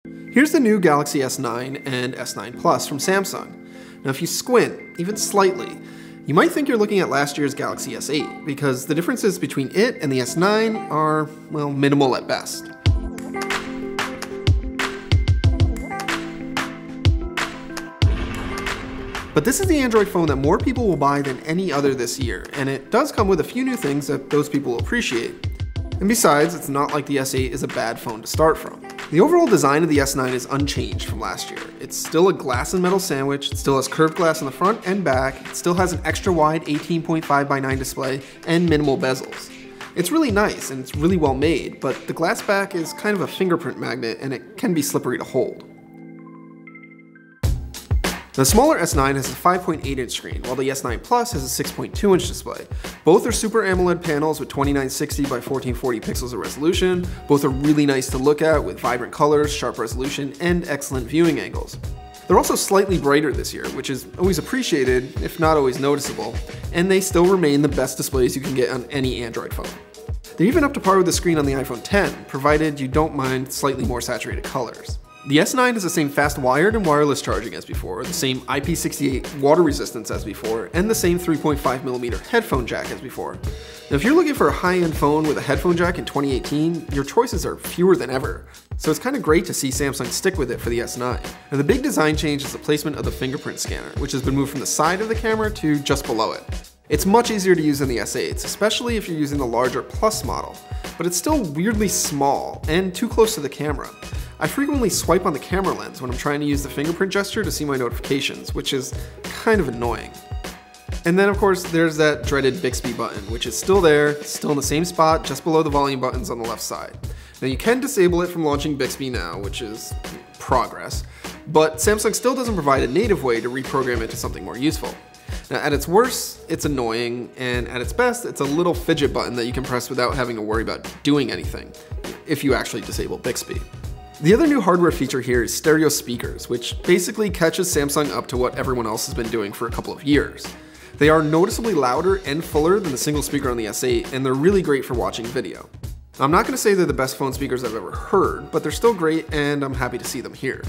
Here's the new Galaxy S9 and S9 Plus from Samsung. Now if you squint, even slightly, you might think you're looking at last year's Galaxy S8 because the differences between it and the S9 are, well, minimal at best. But this is the Android phone that more people will buy than any other this year, and it does come with a few new things that those people will appreciate. And besides, it's not like the S8 is a bad phone to start from. The overall design of the S9 is unchanged from last year. It's still a glass and metal sandwich, it still has curved glass in the front and back, it still has an extra wide 18.5:9 display, and minimal bezels. It's really nice and it's really well made, but the glass back is kind of a fingerprint magnet and it can be slippery to hold. The smaller S9 has a 5.8-inch screen, while the S9 Plus has a 6.2-inch display. Both are Super AMOLED panels with 2960 by 1440 pixels of resolution. Both are really nice to look at with vibrant colors, sharp resolution, and excellent viewing angles. They're also slightly brighter this year, which is always appreciated, if not always noticeable, and they still remain the best displays you can get on any Android phone. They're even up to par with the screen on the iPhone X, provided you don't mind slightly more saturated colors. The S9 has the same fast wired and wireless charging as before, the same IP68 water resistance as before, and the same 3.5mm headphone jack as before. Now if you're looking for a high-end phone with a headphone jack in 2018, your choices are fewer than ever. So it's kind of great to see Samsung stick with it for the S9. Now the big design change is the placement of the fingerprint scanner, which has been moved from the side of the camera to just below it. It's much easier to use than the S8s, especially if you're using the larger Plus model, but it's still weirdly small and too close to the camera. I frequently swipe on the camera lens when I'm trying to use the fingerprint gesture to see my notifications, which is kind of annoying. And then of course there's that dreaded Bixby button, which is still there, still in the same spot just below the volume buttons on the left side. Now you can disable it from launching Bixby now, which is progress, but Samsung still doesn't provide a native way to reprogram it to something more useful. Now at its worst, it's annoying, and at its best, it's a little fidget button that you can press without having to worry about doing anything, if you actually disable Bixby. The other new hardware feature here is stereo speakers, which basically catches Samsung up to what everyone else has been doing for a couple of years. They are noticeably louder and fuller than the single speaker on the S8, and they're really great for watching video. I'm not going to say they're the best phone speakers I've ever heard, but they're still great and I'm happy to see them here.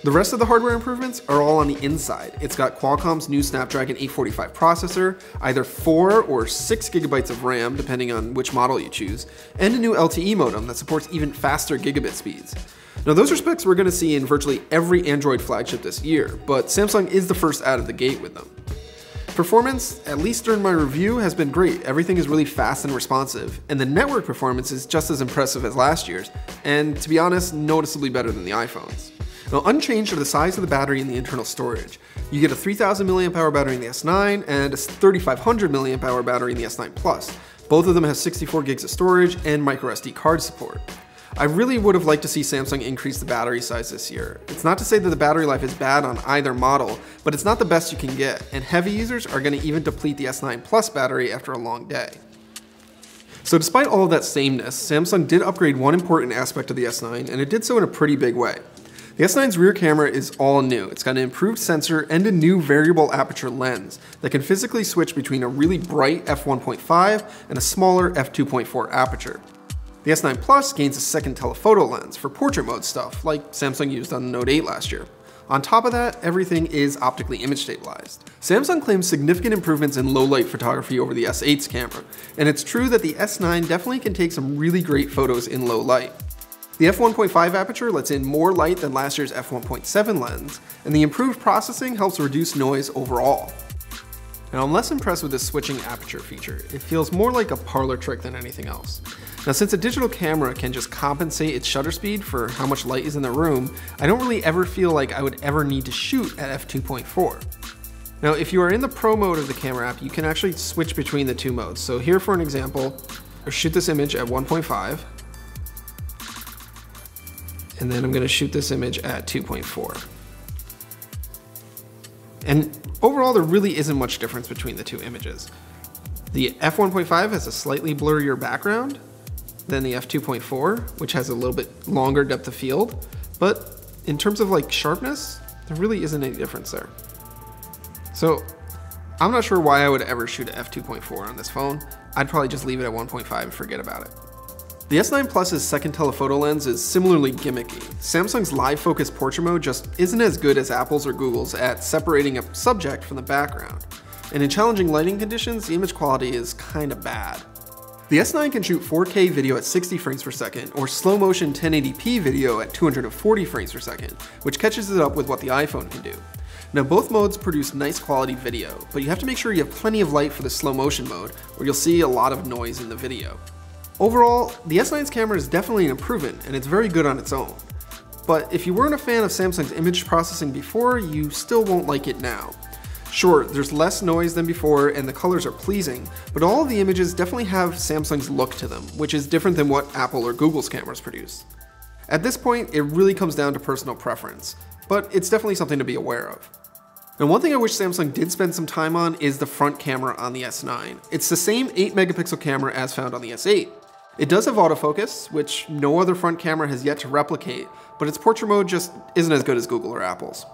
The rest of the hardware improvements are all on the inside. It's got Qualcomm's new Snapdragon 845 processor, either 4 or 6 GB of RAM depending on which model you choose, and a new LTE modem that supports even faster gigabit speeds. Now those are specs we're going to see in virtually every Android flagship this year, but Samsung is the first out of the gate with them. Performance, at least during my review, has been great. Everything is really fast and responsive, and the network performance is just as impressive as last year's, and to be honest, noticeably better than the iPhones. Now unchanged are the size of the battery and the internal storage. You get a 3000 mAh battery in the S9 and a 3500 mAh battery in the S9 Plus. Both of them have 64 gigs of storage and microSD card support. I really would have liked to see Samsung increase the battery size this year. It's not to say that the battery life is bad on either model, but it's not the best you can get, and heavy users are going to even deplete the S9 Plus battery after a long day. So despite all of that sameness, Samsung did upgrade one important aspect of the S9, and it did so in a pretty big way. The S9's rear camera is all new. It's got an improved sensor and a new variable aperture lens that can physically switch between a really bright f1.5 and a smaller f2.4 aperture. The S9 Plus gains a second telephoto lens for portrait mode stuff, like Samsung used on the Note 8 last year. On top of that, everything is optically image stabilized. Samsung claims significant improvements in low-light photography over the S8's camera, and it's true that the S9 definitely can take some really great photos in low light. The f1.5 aperture lets in more light than last year's f1.7 lens, and the improved processing helps reduce noise overall. Now I'm less impressed with this switching aperture feature. It feels more like a parlor trick than anything else. Now since a digital camera can just compensate its shutter speed for how much light is in the room, I don't really ever feel like I would ever need to shoot at f2.4. Now if you are in the pro mode of the camera app, you can actually switch between the two modes. So here for an example, I'll shoot this image at 1.5, and then I'm going to shoot this image at 2.4. And overall, there really isn't much difference between the two images. The f1.5 has a slightly blurrier background than the f2.4, which has a little bit longer depth of field, but in terms of like sharpness, there really isn't any difference there. So I'm not sure why I would ever shoot at f2.4 on this phone. I'd probably just leave it at 1.5 and forget about it. The S9 Plus's second telephoto lens is similarly gimmicky. Samsung's live focus portrait mode just isn't as good as Apple's or Google's at separating a subject from the background. And in challenging lighting conditions, the image quality is kinda bad. The S9 can shoot 4K video at 60 frames per second, or slow motion 1080p video at 240 frames per second, which catches it up with what the iPhone can do. Now both modes produce nice quality video, but you have to make sure you have plenty of light for the slow motion mode, or you'll see a lot of noise in the video. Overall, the S9's camera is definitely an improvement, and it's very good on its own. But if you weren't a fan of Samsung's image processing before, you still won't like it now. Sure, there's less noise than before and the colors are pleasing, but all of the images definitely have Samsung's look to them, which is different than what Apple or Google's cameras produce. At this point, it really comes down to personal preference, but it's definitely something to be aware of. Now, one thing I wish Samsung did spend some time on is the front camera on the S9. It's the same 8 megapixel camera as found on the S8. It does have autofocus, which no other front camera has yet to replicate, but its portrait mode just isn't as good as Google or Apple's.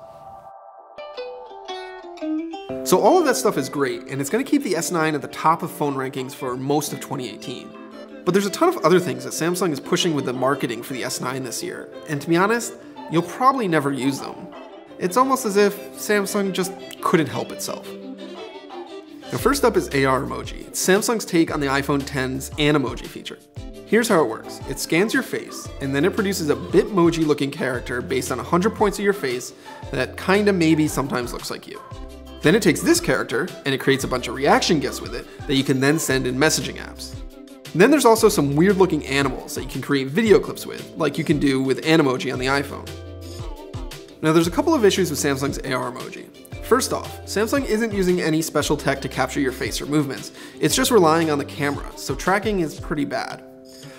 So all of that stuff is great, and it's going to keep the S9 at the top of phone rankings for most of 2018. But there's a ton of other things that Samsung is pushing with the marketing for the S9 this year, and to be honest, you'll probably never use them. It's almost as if Samsung just couldn't help itself. Now first up is AR emoji. It's Samsung's take on the iPhone X's Animoji feature. Here's how it works. It scans your face, and then it produces a Bitmoji looking character based on 100 points of your face that kinda maybe sometimes looks like you. Then it takes this character, and it creates a bunch of reaction GIFs with it that you can then send in messaging apps. And then there's also some weird looking animals that you can create video clips with, like you can do with Animoji on the iPhone. Now there's a couple of issues with Samsung's AR emoji. First off, Samsung isn't using any special tech to capture your face or movements, it's just relying on the camera, so tracking is pretty bad.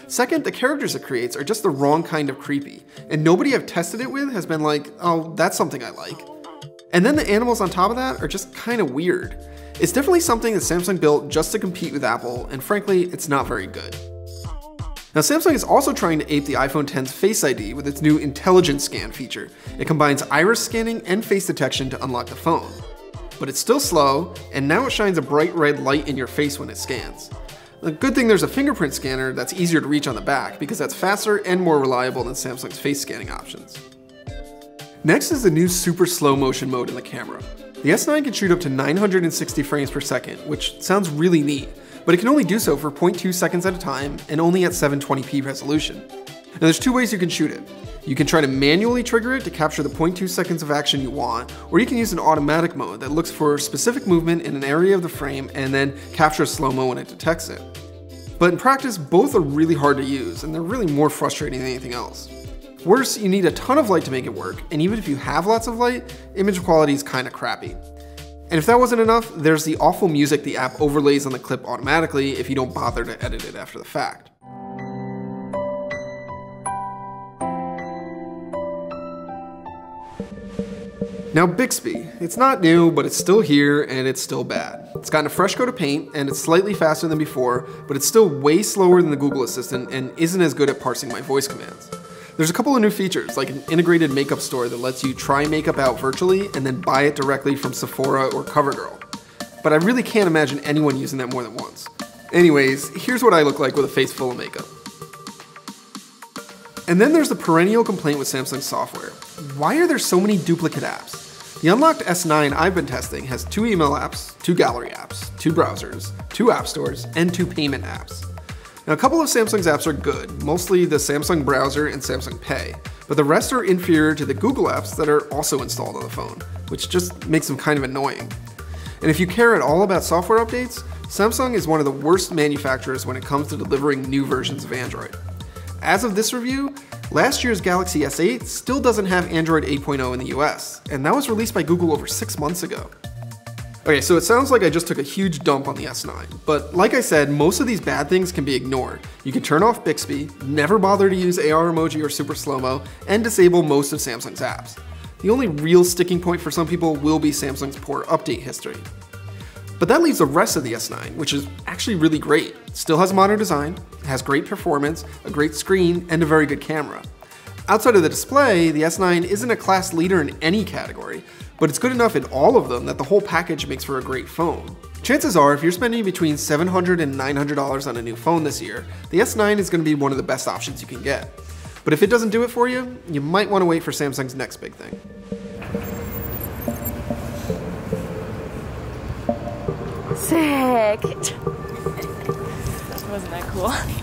Second, the characters it creates are just the wrong kind of creepy, and nobody I've tested it with has been like, oh, that's something I like. And then the animals on top of that are just kinda weird. It's definitely something that Samsung built just to compete with Apple, and frankly, it's not very good. Now Samsung is also trying to ape the iPhone X's Face ID with its new Intelligent Scan feature. It combines iris scanning and face detection to unlock the phone. But it's still slow, and now it shines a bright red light in your face when it scans. The good thing there's a fingerprint scanner that's easier to reach on the back, because that's faster and more reliable than Samsung's face scanning options. Next is the new super slow motion mode in the camera. The S9 can shoot up to 960 frames per second, which sounds really neat, but it can only do so for 0.2 seconds at a time and only at 720p resolution. Now there's two ways you can shoot it. You can try to manually trigger it to capture the 0.2 seconds of action you want, or you can use an automatic mode that looks for specific movement in an area of the frame and then captures slow-mo when it detects it. But in practice, both are really hard to use, and they're really more frustrating than anything else. Worse, you need a ton of light to make it work, and even if you have lots of light, image quality is kinda crappy. And if that wasn't enough, there's the awful music the app overlays on the clip automatically if you don't bother to edit it after the fact. Now Bixby, it's not new, but it's still here and it's still bad. It's gotten a fresh coat of paint and it's slightly faster than before, but it's still way slower than the Google Assistant and isn't as good at parsing my voice commands. There's a couple of new features, like an integrated makeup store that lets you try makeup out virtually and then buy it directly from Sephora or CoverGirl. But I really can't imagine anyone using that more than once. Anyways, here's what I look like with a face full of makeup. And then there's the perennial complaint with Samsung software. Why are there so many duplicate apps? The unlocked S9 I've been testing has 2 email apps, 2 gallery apps, 2 browsers, 2 app stores, and 2 payment apps. Now a couple of Samsung's apps are good, mostly the Samsung Browser and Samsung Pay, but the rest are inferior to the Google apps that are also installed on the phone, which just makes them kind of annoying. And if you care at all about software updates, Samsung is one of the worst manufacturers when it comes to delivering new versions of Android. As of this review, last year's Galaxy S8 still doesn't have Android 8.0 in the US, and that was released by Google over 6 months ago. Okay, so it sounds like I just took a huge dump on the S9, but like I said, most of these bad things can be ignored. You can turn off Bixby, never bother to use AR emoji or super slow-mo, and disable most of Samsung's apps. The only real sticking point for some people will be Samsung's poor update history. But that leaves the rest of the S9, which is actually really great. It still has modern design, it has great performance, a great screen, and a very good camera. Outside of the display, the S9 isn't a class leader in any category, but it's good enough in all of them that the whole package makes for a great phone. Chances are, if you're spending between $700 and $900 on a new phone this year, the S9 is going to be one of the best options you can get. But if it doesn't do it for you, you might want to wait for Samsung's next big thing. Sick! Wasn't that cool?